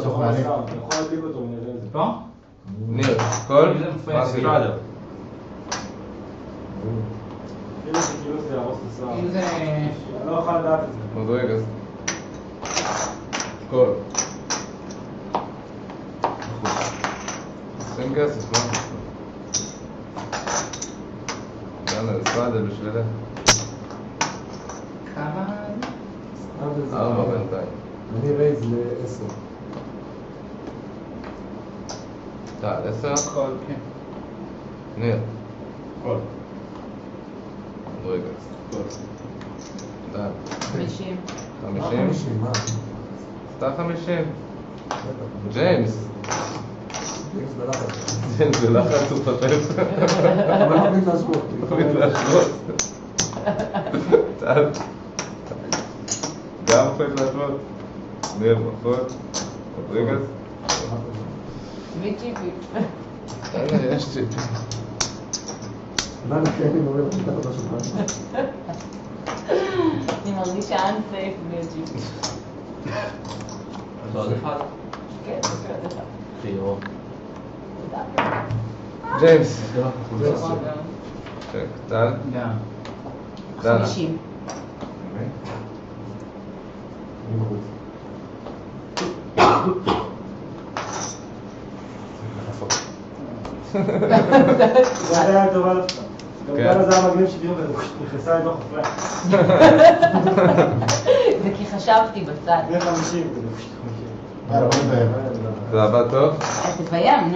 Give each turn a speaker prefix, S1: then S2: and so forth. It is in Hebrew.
S1: בסוף מעלה.
S2: אתה יכול להדליק אותו, נראה את זה.
S3: פה?
S4: ניר, קול?
S3: מה זה?
S4: סטראדר.
S2: כאילו זה להרוס את השיער.
S3: אם זה...
S2: אני לא יכול לדעת את זה.
S4: עוד רגע. קול. שים כסף, מה? יאללה, סטראדר בשבילך.
S3: כמה?
S4: 4 בינתיים.
S1: אני רייז ל-10.
S4: טל, 10?
S3: כל, כן.
S4: ניר.
S2: קול.
S4: עוד רגע.
S3: כל.
S4: טל.
S5: 50.
S4: 50?
S1: 50, מה?
S4: אתה 50? ג'יימס.
S1: ג'יימס בלחץ.
S4: ג'יימס בלחץ הוא חוטף.
S1: אבל לא מחליט להשוות.
S4: מחליט להשוות. טל. גם מחליט להשוות. ניר, נכון? עוד רגע.
S5: וצ'יפים.
S4: הנה, יש צ'יפ.
S1: מה אני אומר לך מתחת לשולחן?
S5: אני מרגישה אנסייף בצ'יפים.
S3: אז עוד אחד?
S5: כן, זה עוד אחד.
S3: חיוך.
S5: תודה.
S4: ג'יימס.
S3: ג'יימס.
S4: צ'ק. טל.
S3: גם.
S4: דנה.
S5: 50.
S1: אני בחוץ.
S2: זה היה טובה לך. גם דנה זה היה מגניב שבדיוק כזה, נכנסה לתוך הפרק.
S5: זה כי חשבתי בצד.
S2: זה 50.
S1: זה עבד טוב?
S5: אז תביים.